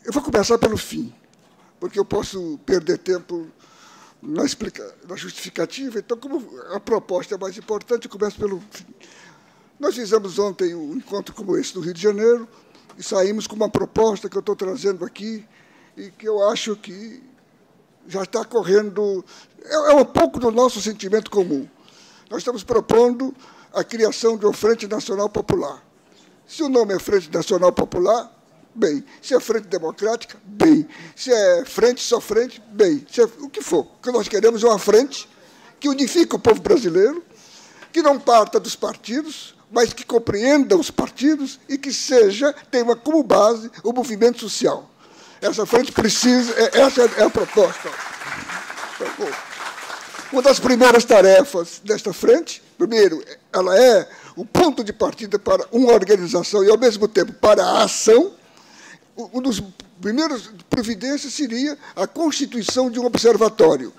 Eu vou começar pelo fim, porque eu posso perder tempo na justificativa. Então, como a proposta é mais importante, eu começo pelo fim. Nós fizemos ontem um encontro como esse no Rio de Janeiro e saímos com uma proposta que eu estou trazendo aqui e que eu acho que já está correndo... É um pouco do nosso sentimento comum. Nós estamos propondo a criação de uma Frente Nacional Popular. Se o nome é Frente Nacional Popular, bem. Se é Frente Democrática, bem. Se é frente, só frente, bem. Se é o que for. O que nós queremos é uma frente que unifique o povo brasileiro, que não parta dos partidos, mas que compreenda os partidos e que tenha como base o movimento social. Essa frente precisa... Essa é a proposta. Uma das primeiras tarefas desta frente, primeiro, ela é o ponto de partida para uma organização e, ao mesmo tempo, para a ação. Um dos primeiros providências seria a constituição de um observatório,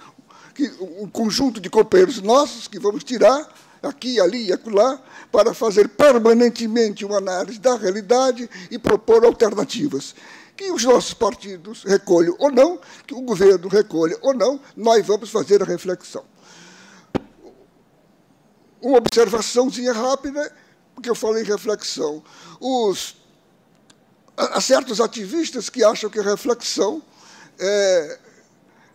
um conjunto de companheiros nossos que vamos tirar aqui, ali e acolá, para fazer permanentemente uma análise da realidade e propor alternativas. Que os nossos partidos recolham ou não, que o governo recolha ou não, nós vamos fazer a reflexão. Uma observaçãozinha rápida, porque eu falei em reflexão. Há certos ativistas que acham que a reflexão é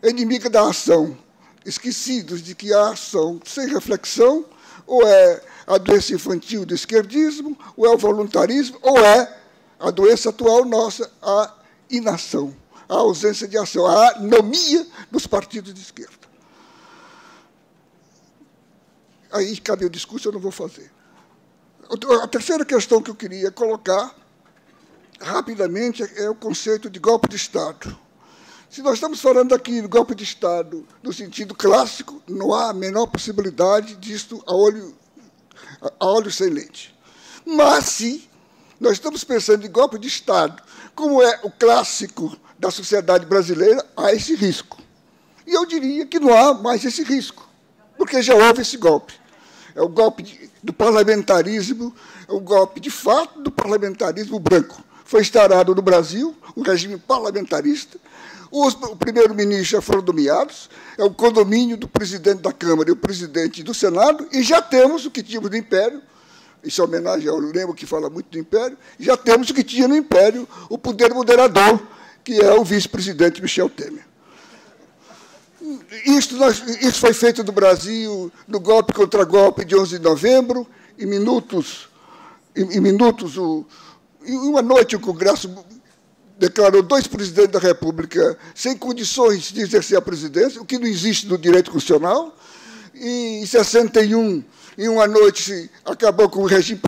inimiga da ação, esquecidos de que a ação sem reflexão ou é a doença infantil do esquerdismo, ou é o voluntarismo, ou é a doença atual nossa, a inação, a ausência de ação, a anomia dos partidos de esquerda. Aí cabe o discurso, eu não vou fazer. A terceira questão que eu queria colocar, rapidamente, é o conceito de golpe de Estado. Se nós estamos falando aqui de golpe de Estado no sentido clássico, não há a menor possibilidade disto a olho sem leite. Mas, se nós estamos pensando em golpe de Estado, como é o clássico da sociedade brasileira, há esse risco. E eu diria que não há mais esse risco, porque já houve esse golpe. É o golpe do parlamentarismo, é o golpe, de fato, do parlamentarismo branco. Foi instaurado no Brasil um regime parlamentarista. O primeiro-ministro já foram nomeados, é o condomínio do presidente da Câmara e o presidente do Senado, e já temos o que tínhamos no Império. Isso é homenagem ao Lemo, que fala muito do Império. Já temos o que tinha no Império, o poder moderador, que é o vice-presidente Michel Temer. Isso foi feito no Brasil, no golpe contra golpe de 11 de novembro, em uma noite o Congresso declarou 2 presidentes da República sem condições de exercer a presidência, o que não existe no direito constitucional. E, em 61, em uma noite, se acabou com o regime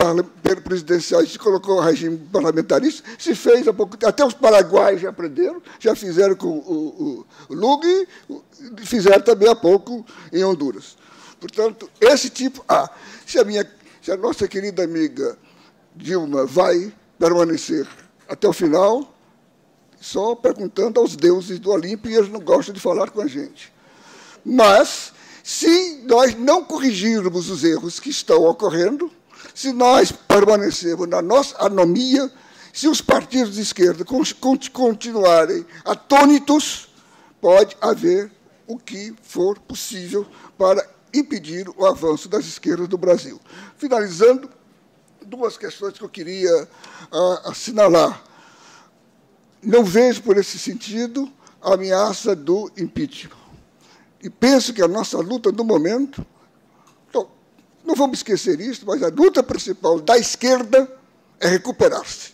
presidencial e se colocou o regime parlamentarista. Se fez há pouco tempo. Até os paraguaios já aprenderam, já fizeram com o Lula e fizeram também há pouco em Honduras. Portanto, esse tipo... se a nossa querida amiga Dilma vai permanecer até o final, só perguntando aos deuses do Olimpo, e eles não gostam de falar com a gente. Mas, se nós não corrigirmos os erros que estão ocorrendo, se nós permanecermos na nossa anomia, se os partidos de esquerda continuarem atônitos, pode haver o que for possível para impedir o avanço das esquerdas do Brasil. Finalizando, 2 questões que eu queria assinalar. Não vejo, por esse sentido, a ameaça do impeachment. E penso que a nossa luta, no momento... Então, não vamos esquecer isso, mas a luta principal da esquerda é recuperar-se.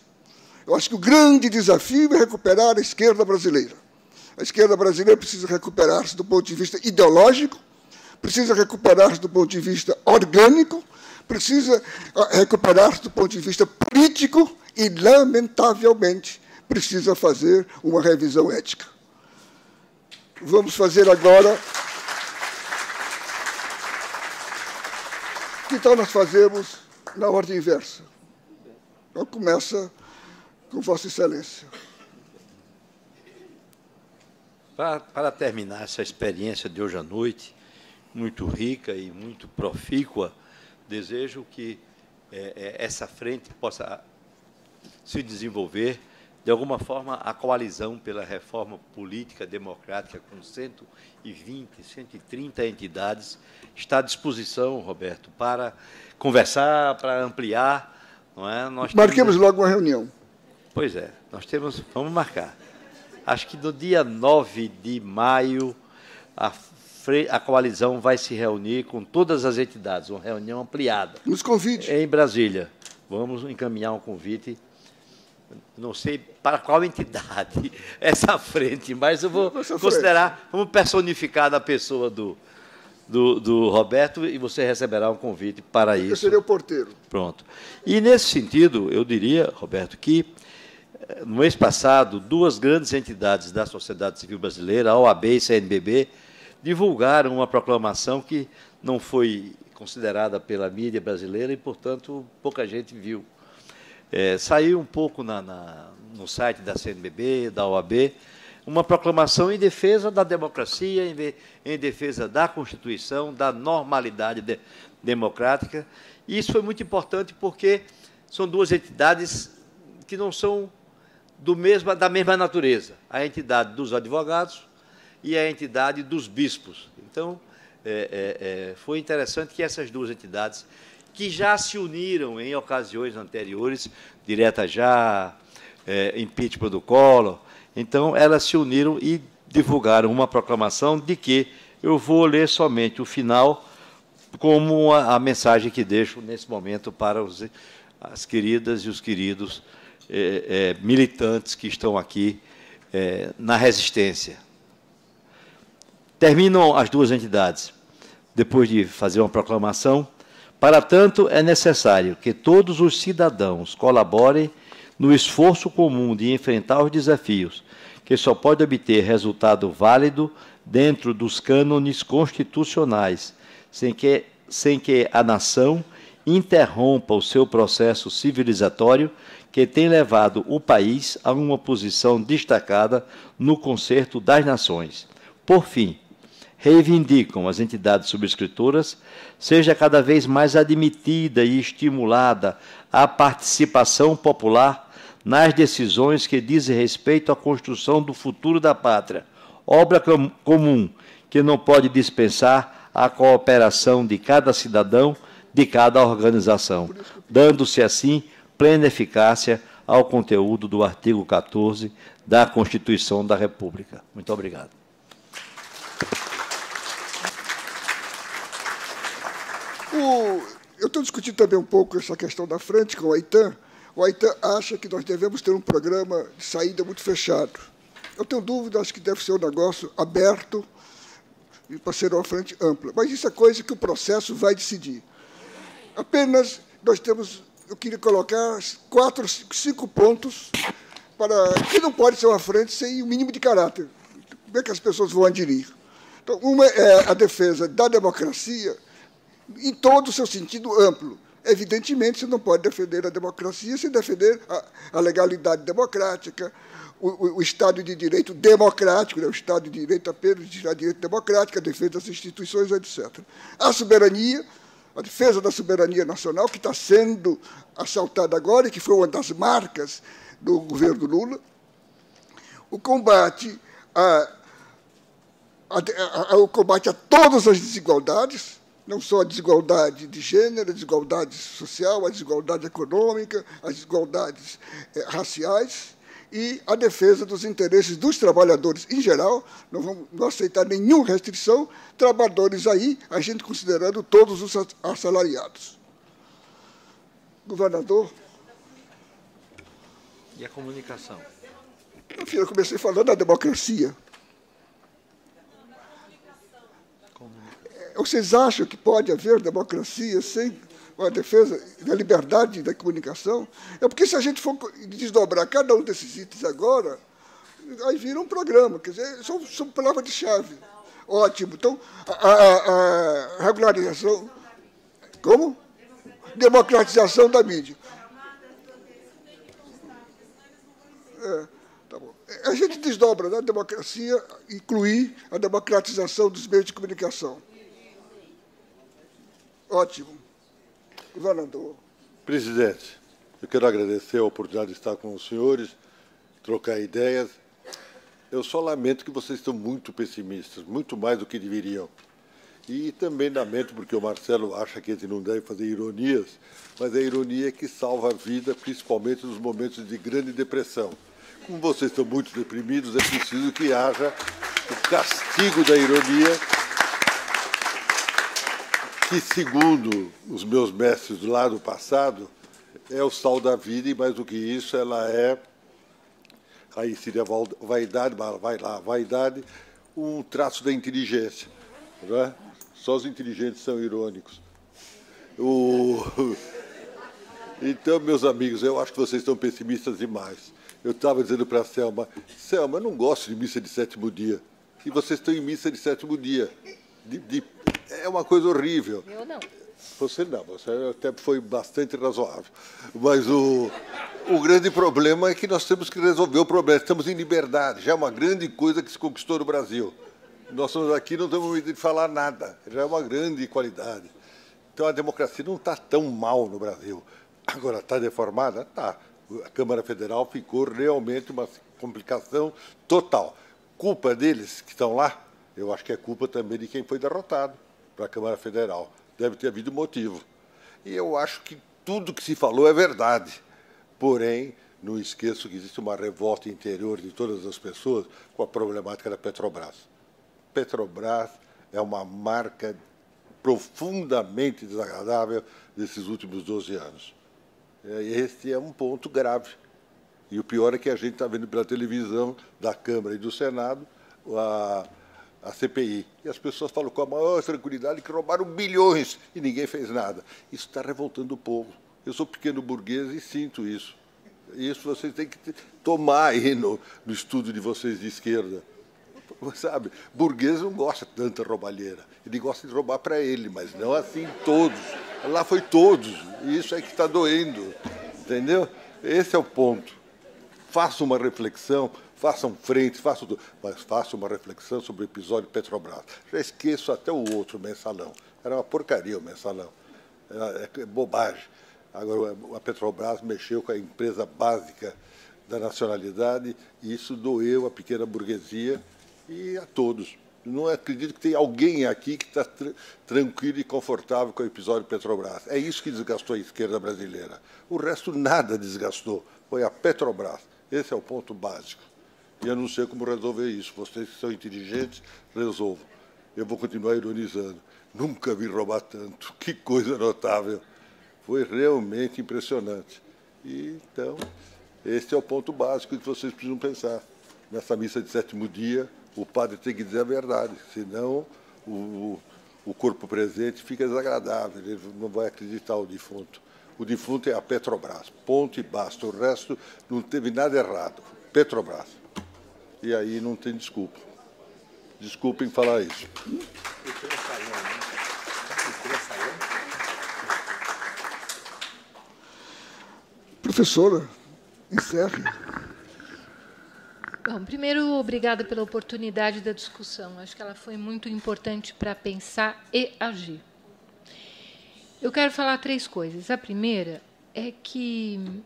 Eu acho que o grande desafio é recuperar a esquerda brasileira. A esquerda brasileira precisa recuperar-se do ponto de vista ideológico, precisa recuperar-se do ponto de vista orgânico, precisa recuperar-se do ponto de vista político e, lamentavelmente, precisa fazer uma revisão ética. Vamos fazer agora... Que tal nós fazermos na ordem inversa? Então, começa com Vossa Excelência. Para terminar essa experiência de hoje à noite, muito rica e muito profícua, desejo que essa frente possa se desenvolver de alguma forma, a coalizão pela reforma política democrática, com 120, 130 entidades, está à disposição, Roberto, para conversar, para ampliar. Não é? Marquemos logo uma reunião. Pois é, vamos marcar. Acho que no dia 9 de maio, a coalizão vai se reunir com todas as entidades, uma reunião ampliada. Nos convide. Em Brasília. Vamos encaminhar um convite. Não sei para qual entidade essa frente, mas eu vou considerar, vamos personificar a pessoa do Roberto e você receberá um convite para isso. Eu serei o porteiro. Pronto. E, nesse sentido, eu diria, Roberto, que no mês passado, duas grandes entidades da sociedade civil brasileira, a OAB e CNBB, divulgaram uma proclamação que não foi considerada pela mídia brasileira e, portanto, pouca gente viu. Saiu um pouco no site da CNBB, da OAB, uma proclamação em defesa da democracia, em defesa da Constituição, da normalidade democrática. E isso foi muito importante porque são duas entidades que não são da mesma natureza. A entidade dos advogados e a entidade dos bispos. Então, foi interessante que essas duas entidades, que já se uniram em ocasiões anteriores, direta já, impeachment do Collor, então elas se uniram e divulgaram uma proclamação de que eu vou ler somente o final como a mensagem que deixo nesse momento para as queridas e os queridos militantes que estão aqui na resistência. Terminam as duas entidades, depois de fazer uma proclamação. Para tanto, é necessário que todos os cidadãos colaborem no esforço comum de enfrentar os desafios, que só pode obter resultado válido dentro dos cânones constitucionais, sem que a nação interrompa o seu processo civilizatório que tem levado o país a uma posição destacada no concerto das nações. Por fim, reivindicam as entidades subscritoras, seja cada vez mais admitida e estimulada a participação popular nas decisões que dizem respeito à construção do futuro da pátria, obra comum que não pode dispensar a cooperação de cada cidadão, de cada organização, dando-se assim plena eficácia ao conteúdo do artigo 14 da Constituição da República. Muito obrigado. Eu estou discutindo também um pouco essa questão da frente com o Aitan. O Aitan acha que nós devemos ter um programa de saída muito fechado. Eu tenho dúvida, acho que deve ser um negócio aberto e para ser uma frente ampla. Mas isso é coisa que o processo vai decidir. Apenas nós temos, eu queria colocar 4, 5 pontos para que não pode ser uma frente sem o mínimo de caráter. Como é que as pessoas vão aderir? Então, uma é a defesa da democracia em todo o seu sentido amplo. Evidentemente, você não pode defender a democracia sem defender a legalidade democrática, o Estado de Direito democrático, né? O Estado de Direito apenas, o Estado de Direito democrático, a defesa das instituições, etc. A soberania, a defesa da soberania nacional, que está sendo assaltada agora e que foi uma das marcas do governo Lula. O combate a todas as desigualdades, não só a desigualdade de gênero, a desigualdade social, a desigualdade econômica, as desigualdades raciais, e a defesa dos interesses dos trabalhadores em geral. Não vamos aceitar nenhuma restrição, trabalhadores aí, a gente considerando todos os assalariados. Governador. E a comunicação? Enfim, eu comecei falando da democracia. Vocês acham que pode haver democracia sem a defesa da liberdade da comunicação? É porque, se a gente for desdobrar cada um desses itens agora, aí vira um programa. Quer dizer, são palavras de chave. Ótimo. Então, a regularização... Como? Democratização da mídia. Tá bom. A gente desdobra, né? A democracia, incluir a democratização dos meios de comunicação. Ótimo. Governador. Presidente, eu quero agradecer a oportunidade de estar com os senhores trocar ideias. Eu só lamento que vocês estão muito pessimistas, muito mais do que deveriam. E também lamento, porque o Marcelo acha que a gente não deve fazer ironias, mas a ironia é que salva a vida, principalmente nos momentos de grande depressão. Como vocês estão muito deprimidos, é preciso que haja o castigo da ironia, que, segundo os meus mestres do lado passado, é o sal da vida, e mais do que isso, ela é, aí seria vaidade, vai lá, vaidade, um traço da inteligência, não é? Só os inteligentes são irônicos. Então, meus amigos, eu acho que vocês estão pessimistas demais. Eu estava dizendo para a Selma, eu não gosto de missa de sétimo dia. E vocês estão em missa de sétimo dia. É uma coisa horrível. Eu não. Você não, você até foi bastante razoável. Mas o grande problema é que nós temos que resolver o problema. Estamos em liberdade, já é uma grande coisa que se conquistou no Brasil. Nós estamos aqui, não temos medo de falar nada, já é uma grande qualidade. Então, a democracia não está tão mal no Brasil. Agora, está deformada? Está. A Câmara Federal ficou realmente uma complicação total. Culpa deles que estão lá? Eu acho que é culpa também de quem foi derrotado para a Câmara Federal. Deve ter havido motivo. E eu acho que tudo que se falou é verdade. Porém, não esqueço que existe uma revolta interior de todas as pessoas com a problemática da Petrobras. Petrobras é uma marca profundamente desagradável desses últimos 12 anos. Este é um ponto grave. E o pior é que a gente está vendo pela televisão da Câmara e do Senado a CPI. E as pessoas falam com a maior tranquilidade que roubaram bilhões e ninguém fez nada. Isso está revoltando o povo. Eu sou pequeno burguês e sinto isso. Isso vocês têm que tomar aí no estudo de vocês de esquerda. Sabe, burguês não gosta de tanta roubalheira. Ele gosta de roubar para ele, mas não assim todos. Lá foi todos. E isso é que está doendo. Entendeu? Esse é o ponto. Faça uma reflexão, façam frente, façam tudo, mas faça uma reflexão sobre o episódio Petrobras. Já esqueço até o outro mensalão. Era uma porcaria o mensalão. É bobagem. Agora, a Petrobras mexeu com a empresa básica da nacionalidade e isso doeu a pequena burguesia e a todos. Não acredito que tem alguém aqui que está tranquilo e confortável com o episódio Petrobras. É isso que desgastou a esquerda brasileira. O resto nada desgastou. Foi a Petrobras. Esse é o ponto básico. E eu não sei como resolver isso. Vocês que são inteligentes, resolvam. Eu vou continuar ironizando. Nunca vi roubar tanto. Que coisa notável. Foi realmente impressionante. E, então, esse é o ponto básico que vocês precisam pensar. Nessa missa de sétimo dia, o padre tem que dizer a verdade, senão o corpo presente fica desagradável, ele não vai acreditar o defunto. O defunto é a Petrobras, ponto e basta. O resto não teve nada errado. Petrobras. E aí não tem desculpa. Desculpem falar isso. Professora, encerre. Bom, primeiro, obrigada pela oportunidade da discussão. Acho que ela foi muito importante para pensar e agir. Eu quero falar 3 coisas. A primeira é que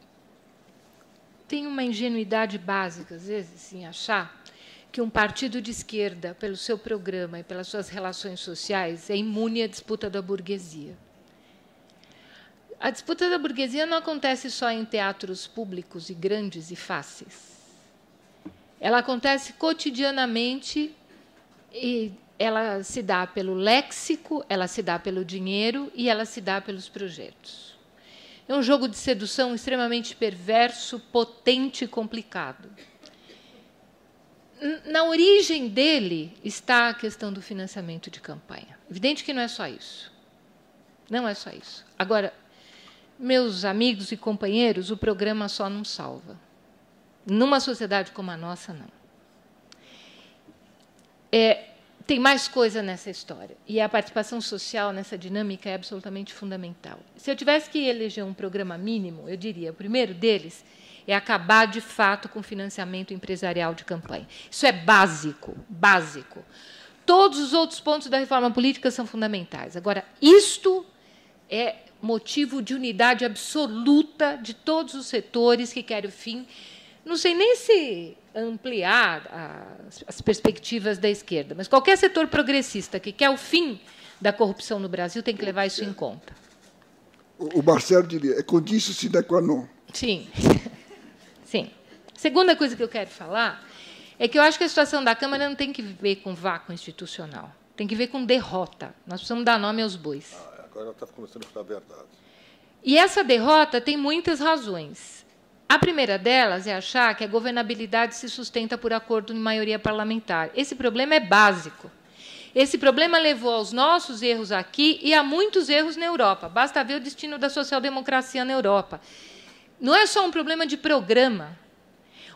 tem uma ingenuidade básica, às vezes, em achar que um partido de esquerda, pelo seu programa e pelas suas relações sociais, é imune à disputa da burguesia. A disputa da burguesia não acontece só em teatros públicos e grandes e fáceis. Ela acontece cotidianamente e ela se dá pelo léxico, ela se dá pelo dinheiro e ela se dá pelos projetos. É um jogo de sedução extremamente perverso, potente e complicado. Na origem dele está a questão do financiamento de campanha. Evidente que não é só isso. Não é só isso. Agora, meus amigos e companheiros, o programa só não salva. Numa sociedade como a nossa, não. Tem mais coisa nessa história. E a participação social nessa dinâmica é absolutamente fundamental. Se eu tivesse que eleger um programa mínimo, eu diria, o primeiro deles é acabar, de fato, com o financiamento empresarial de campanha. Isso é básico, básico. Todos os outros pontos da reforma política são fundamentais. Agora, isto é motivo de unidade absoluta de todos os setores que querem o fim não sei nem se ampliar as perspectivas da esquerda, mas qualquer setor progressista que quer o fim da corrupção no Brasil tem que levar isso em conta. O Marcelo diria, é condício sine qua non. Sim. Sim. Segunda coisa que eu quero falar é que eu acho que a situação da Câmara não tem que ver com vácuo institucional, tem que ver com derrota. Nós precisamos dar nome aos bois. Agora está começando a ficar verdade. E essa derrota tem muitas razões. A primeira delas é achar que a governabilidade se sustenta por acordo de maioria parlamentar. Esse problema é básico. Esse problema levou aos nossos erros aqui e a muitos erros na Europa. Basta ver o destino da social-democracia na Europa. Não é só um problema de programa.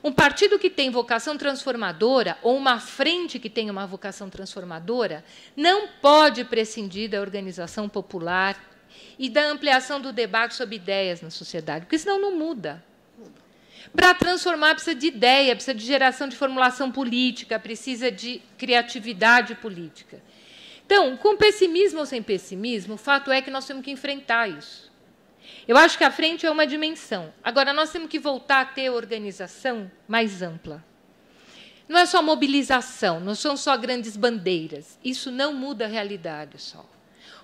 Um partido que tem vocação transformadora, ou uma frente que tem uma vocação transformadora, não pode prescindir da organização popular e da ampliação do debate sobre ideias na sociedade, porque senão não muda. Para transformar, precisa de ideia, precisa de geração de formulação política, precisa de criatividade política. Então, com pessimismo ou sem pessimismo, o fato é que nós temos que enfrentar isso. Eu acho que a frente é uma dimensão. Agora, nós temos que voltar a ter organização mais ampla. Não é só mobilização, não são só grandes bandeiras. Isso não muda a realidade só.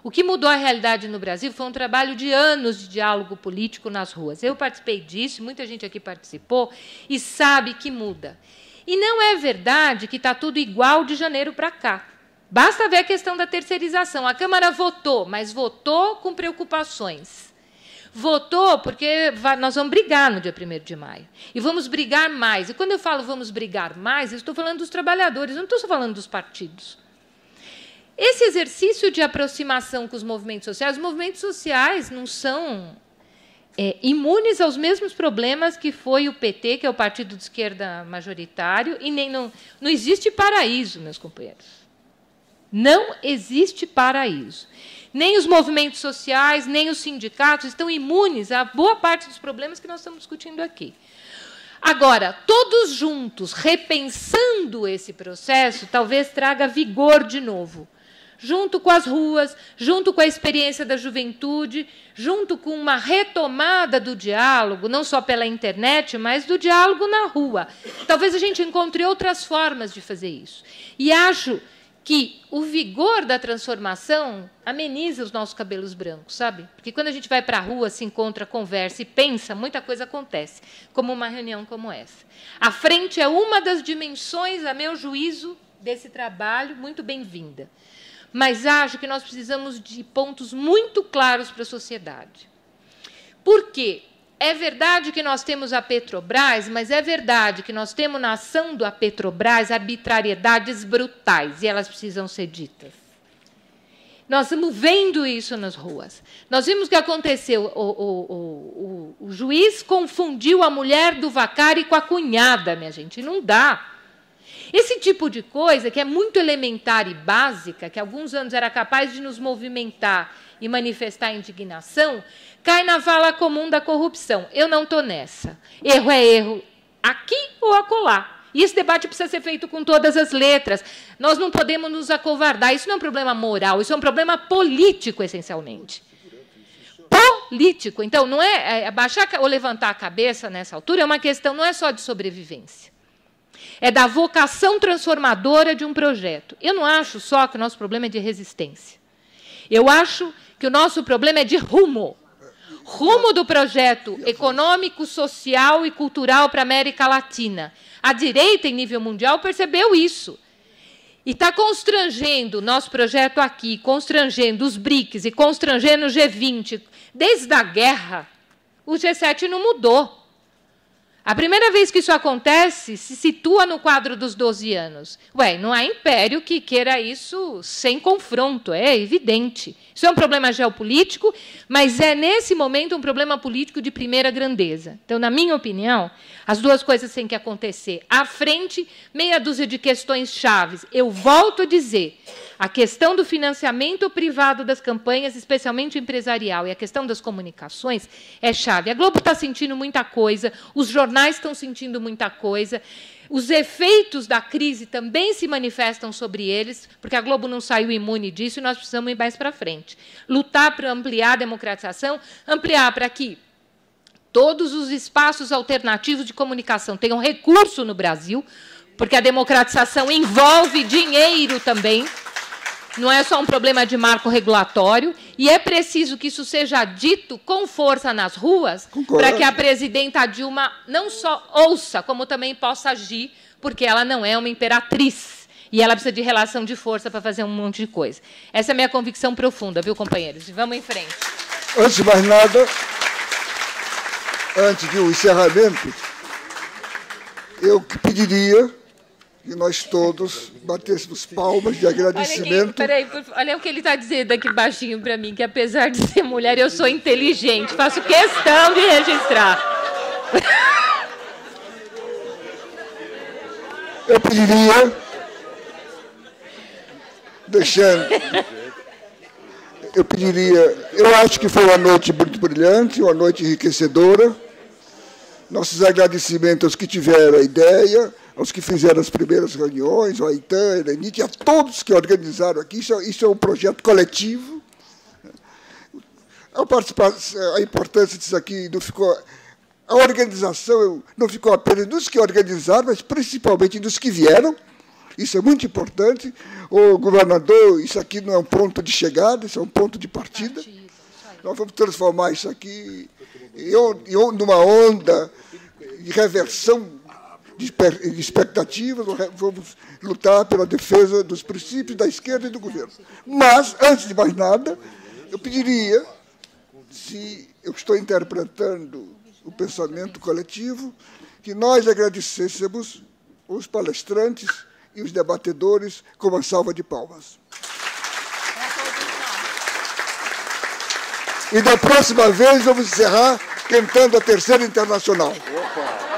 O que mudou a realidade no Brasil foi um trabalho de anos de diálogo político nas ruas. Eu participei disso, muita gente aqui participou, e sabe que muda. E não é verdade que está tudo igual de janeiro para cá. Basta ver a questão da terceirização. A Câmara votou, mas votou com preocupações. Votou porque nós vamos brigar no dia 1º de maio. E vamos brigar mais. E quando eu falo vamos brigar mais, eu estou falando dos trabalhadores, não estou só falando dos partidos. Esse exercício de aproximação com os movimentos sociais não são imunes aos mesmos problemas que foi o PT, que é o partido de esquerda majoritário, e nem não existe paraíso, meus companheiros. Não existe paraíso. Nem os movimentos sociais, nem os sindicatos estão imunes a boa parte dos problemas que nós estamos discutindo aqui. Agora, todos juntos, repensando esse processo, talvez traga vigor de novo. Junto com as ruas, junto com a experiência da juventude, junto com uma retomada do diálogo, não só pela internet, mas do diálogo na rua. Talvez a gente encontre outras formas de fazer isso. E acho que o vigor da transformação ameniza os nossos cabelos brancos, sabe? Porque quando a gente vai para a rua, se encontra, conversa e pensa, muita coisa acontece, como uma reunião como essa. A frente é uma das dimensões, a meu juízo, desse trabalho, muito bem-vinda. Mas acho que nós precisamos de pontos muito claros para a sociedade. Por quê? É verdade que nós temos a Petrobras, mas é verdade que nós temos na ação da Petrobras arbitrariedades brutais, e elas precisam ser ditas. Nós estamos vendo isso nas ruas. Nós vimos o que aconteceu. O juiz confundiu a mulher do Vacari com a cunhada, minha gente. Não dá. Esse tipo de coisa, que é muito elementar e básica, que há alguns anos era capaz de nos movimentar e manifestar indignação, cai na vala comum da corrupção. Eu não estou nessa. Erro é erro aqui ou acolá. E esse debate precisa ser feito com todas as letras. Nós não podemos nos acovardar. Isso não é um problema moral, isso é um problema político, essencialmente. Político. Então, não é abaixar ou levantar a cabeça nessa altura, é uma questão, não é só de sobrevivência. É da vocação transformadora de um projeto. Eu não acho só que o nosso problema é de resistência. Eu acho que o nosso problema é de rumo. Rumo do projeto econômico, social e cultural para a América Latina. A direita, em nível mundial, percebeu isso. E está constrangendo o nosso projeto aqui, constrangendo os BRICS e constrangendo o G20. Desde a guerra, o G7 não mudou. A primeira vez que isso acontece, se situa no quadro dos 12 anos. Ué, não há império que queira isso sem confronto, é evidente. Isso é um problema geopolítico, mas é, nesse momento, um problema político de primeira grandeza. Então, na minha opinião, as duas coisas têm que acontecer. À frente, meia dúzia de questões chaves. Eu volto a dizer, a questão do financiamento privado das campanhas, especialmente empresarial, e a questão das comunicações é chave. A Globo está sentindo muita coisa, os jornais estão sentindo muita coisa, os efeitos da crise também se manifestam sobre eles, porque a Globo não saiu imune disso e nós precisamos ir mais para frente. Lutar para ampliar a democratização, ampliar para que todos os espaços alternativos de comunicação tenham recurso no Brasil, porque a democratização envolve dinheiro também, não é só um problema de marco regulatório, e é preciso que isso seja dito com força nas ruas, para que a presidenta Dilma não só ouça, como também possa agir, porque ela não é uma imperatriz, e ela precisa de relação de força para fazer um monte de coisa. Essa é a minha convicção profunda, viu, companheiros? E vamos em frente. Antes de mais nada, antes do encerramento, eu pediria que nós todos batêssemos palmas de agradecimento. Olha o que ele está dizendo aqui baixinho para mim, que apesar de ser mulher, eu sou inteligente. Faço questão de registrar. Eu pediria, eu acho que foi uma noite muito brilhante, uma noite enriquecedora. Nossos agradecimentos aos que tiveram a ideia, aos que fizeram as primeiras reuniões, ao Aitan, a Helenite, a todos que organizaram aqui. Isso é um projeto coletivo. A importância disso aqui não ficou... A organização não ficou apenas dos que organizaram, mas principalmente dos que vieram. Isso é muito importante. O governador, isso aqui não é um ponto de chegada, isso é um ponto de partida. Nós vamos transformar isso aqui numa onda de reversão de expectativas, vamos lutar pela defesa dos princípios da esquerda e do governo. Mas, antes de mais nada, eu pediria, se eu estou interpretando o pensamento coletivo, que nós agradecêssemos os palestrantes e os debatedores com uma salva de palmas. E da próxima vez vamos encerrar cantando a Terceira Internacional. Opa!